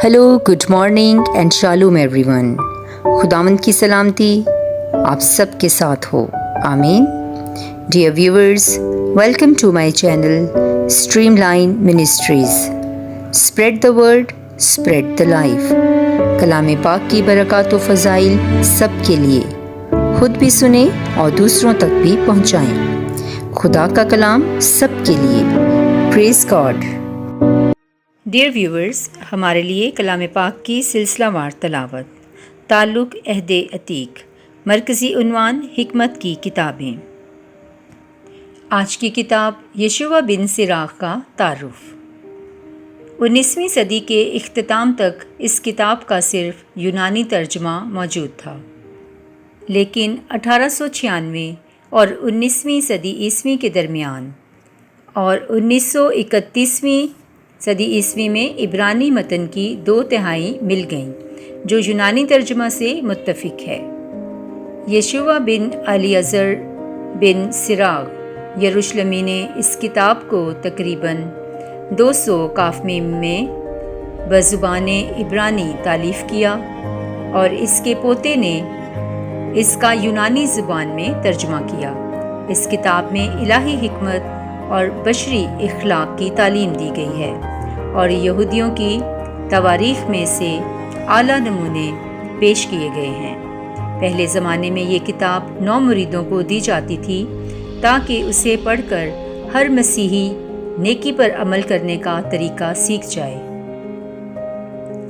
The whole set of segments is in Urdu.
Hello, good morning and shalom everyone. خداوند کی سلامتی آپ سب کے ساتھ ہو، آمین۔ Dear viewers, welcome to my channel Streamline Ministries. Spread the word, spread the life. کلام پاک کی برکات و فضائل سب کے لیے، خود بھی سنیں اور دوسروں تک بھی پہنچائیں۔ خدا کا کلام سب کے لیے۔ پریز گاڈ۔ ڈیئر ویورز، ہمارے لیے کلام پاک کی سلسلہ وار تلاوت، تعلق عہد عتیق، مرکزی عنوان حکمت کی کتابیں۔ آج کی کتاب یشوع بن سراغ کا تعارف۔ 19ویں صدی کے اختتام تک اس کتاب کا صرف یونانی ترجمہ موجود تھا، لیکن 1896 اور 19ویں صدی عیسوی کے درمیان اور 1931ویں صدی عیسوی میں عبرانی متن کی 2/3 مل گئیں جو یونانی ترجمہ سے متفق ہے۔ یشوع بن الیعزر بن سراغ یروشلمی نے اس کتاب کو تقریباً 200 کافمیم میں بزبان عبرانی تالیف کیا اور اس کے پوتے نے اس کا یونانی زبان میں ترجمہ کیا۔ اس کتاب میں الہی حکمت اور بشری اخلاق کی تعلیم دی گئی ہے اور یہودیوں کی تواریخ میں سے اعلیٰ نمونے پیش کیے گئے ہیں۔ پہلے زمانے میں یہ کتاب 9 مریدوں کو دی جاتی تھی تاکہ اسے پڑھ کر ہر مسیحی نیکی پر عمل کرنے کا طریقہ سیکھ جائے،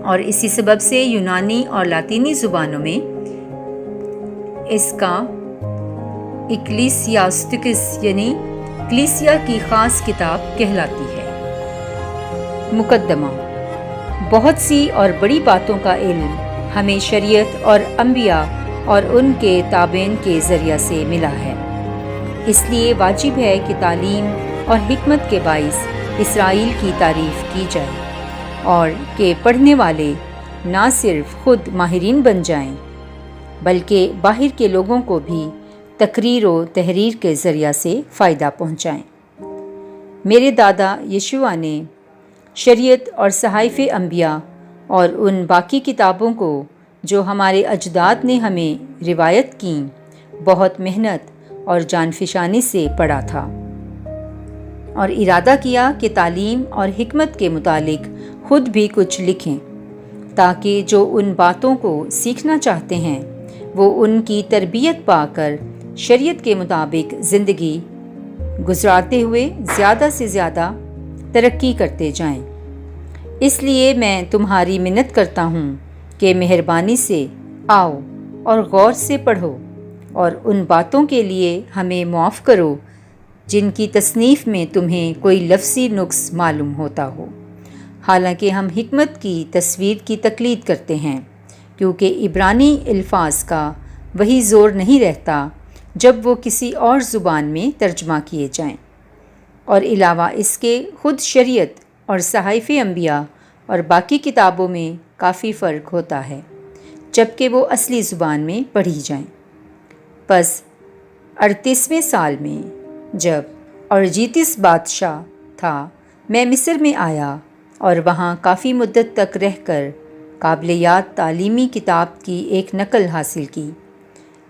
اور اسی سبب سے یونانی اور لاطینی زبانوں میں اس کا اکلیسیاسٹکس یعنی کلیسیا کی خاص کتاب کہلاتی ہے۔ مقدمہ۔ بہت سی اور بڑی باتوں کا علم ہمیں شریعت اور انبیاء اور ان کے تابعین کے ذریعہ سے ملا ہے، اس لیے واجب ہے کہ تعلیم اور حکمت کے باعث اسرائیل کی تعریف کی جائے اور کہ پڑھنے والے نہ صرف خود ماہرین بن جائیں بلکہ باہر کے لوگوں کو بھی تقریر و تحریر کے ذریعہ سے فائدہ پہنچائیں۔ میرے دادا یشوع نے شریعت اور صحائف انبیاء اور ان باقی کتابوں کو جو ہمارے اجداد نے ہمیں روایت کیں بہت محنت اور جانفشانی سے پڑھا تھا اور ارادہ کیا کہ تعلیم اور حکمت کے متعلق خود بھی کچھ لکھیں تاکہ جو ان باتوں کو سیکھنا چاہتے ہیں وہ ان کی تربیت پا کر شریعت کے مطابق زندگی گزارتے ہوئے زیادہ سے زیادہ ترقی کرتے جائیں۔ اس لیے میں تمہاری منت کرتا ہوں کہ مہربانی سے آؤ اور غور سے پڑھو اور ان باتوں کے لیے ہمیں معاف کرو جن کی تصنیف میں تمہیں کوئی لفظی نقص معلوم ہوتا ہو، حالانکہ ہم حکمت کی تصویر کی تقلید کرتے ہیں، کیونکہ عبرانی الفاظ کا وہی زور نہیں رہتا جب وہ کسی اور زبان میں ترجمہ کیے جائیں، اور علاوہ اس کے خود شریعت اور صحائف انبیاء اور باقی کتابوں میں کافی فرق ہوتا ہے جبکہ وہ اصلی زبان میں پڑھی جائیں۔ پس 38ویں سال میں جب ارجیتس بادشاہ تھا، میں مصر میں آیا اور وہاں کافی مدت تک رہ کر قابل یاد تعلیمی کتاب کی ایک نقل حاصل کی۔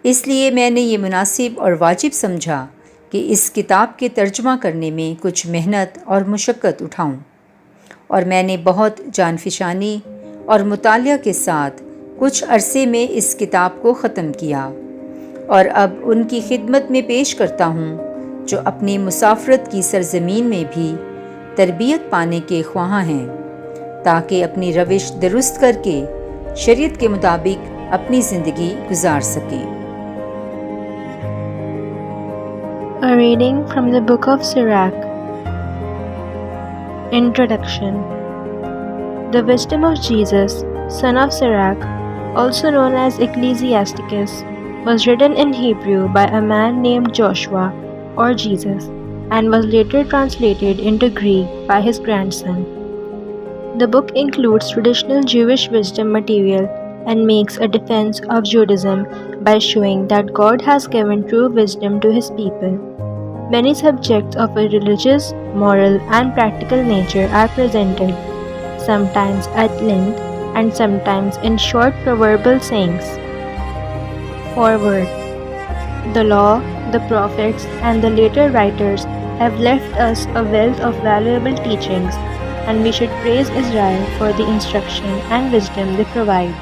اس لیے میں نے یہ مناسب اور واجب سمجھا کہ اس کتاب کے ترجمہ کرنے میں کچھ محنت اور مشقت اٹھاؤں، اور میں نے بہت جانفشانی اور مطالعہ کے ساتھ کچھ عرصے میں اس کتاب کو ختم کیا، اور اب ان کی خدمت میں پیش کرتا ہوں جو اپنی مسافرت کی سرزمین میں بھی تربیت پانے کے خواہاں ہیں تاکہ اپنی روش درست کر کے شریعت کے مطابق اپنی زندگی گزار سکیں۔ A reading from the book of Sirach. Introduction. The wisdom of Jesus, son of Sirach, also known as Ecclesiasticus, was written in Hebrew by a man named Joshua or Jesus, and was later translated into Greek by his grandson. The book includes traditional Jewish wisdom material and makes a defense of Judaism by showing that God has given true wisdom to his people. Many subjects of a religious, moral, and practical nature are presented, sometimes at length, and sometimes in short proverbial sayings. Forward. The law, the prophets, and the later writers have left us a wealth of valuable teachings, and we should praise Israel for the instruction and wisdom they provide.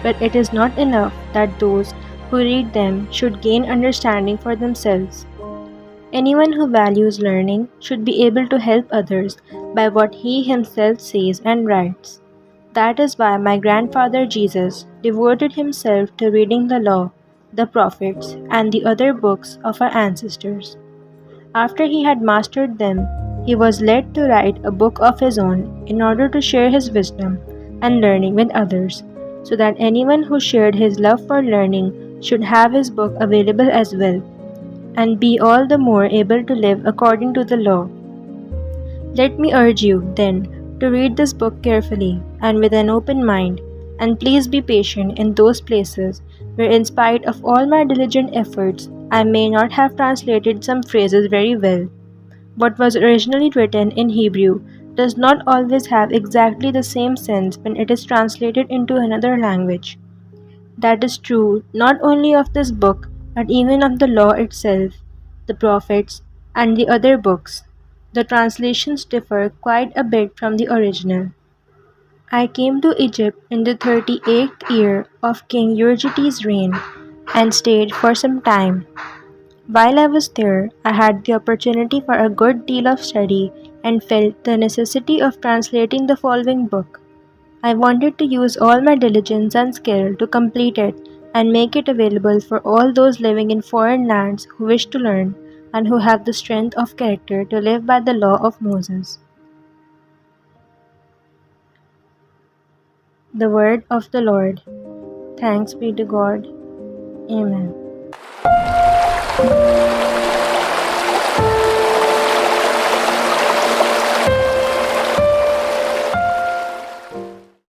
But it is not enough that those who read them should gain understanding for themselves. Anyone who values learning should be able to help others by what he himself says and writes. That is why my grandfather Jesus devoted himself to reading the law, the prophets, and the other books of our ancestors. After he had mastered them, he was led to write a book of his own in order to share his wisdom and learning with others, so that anyone who shared his love for learning should have his book available as well, and be all the more able to live according to the law. Let me urge you, then, to read this book carefully and with an open mind, and please be patient in those places where, in spite of all my diligent efforts, I may not have translated some phrases very well. What was originally written in Hebrew does not always have exactly the same sense when it is translated into another language. That is true not only of this book, but even of the law itself, the prophets, and the other books. The translations differ quite a bit from the original. I came to Egypt in the 38th year of King Euergetes' reign and stayed for some time. While I was there, I had the opportunity for a good deal of study and felt the necessity of translating the following book. I wanted to use all my diligence and skill to complete it and make it available for all those living in foreign lands who wish to learn and who have the strength of character to live by the law of Moses. The word of the Lord. Thanks be to God. Amen.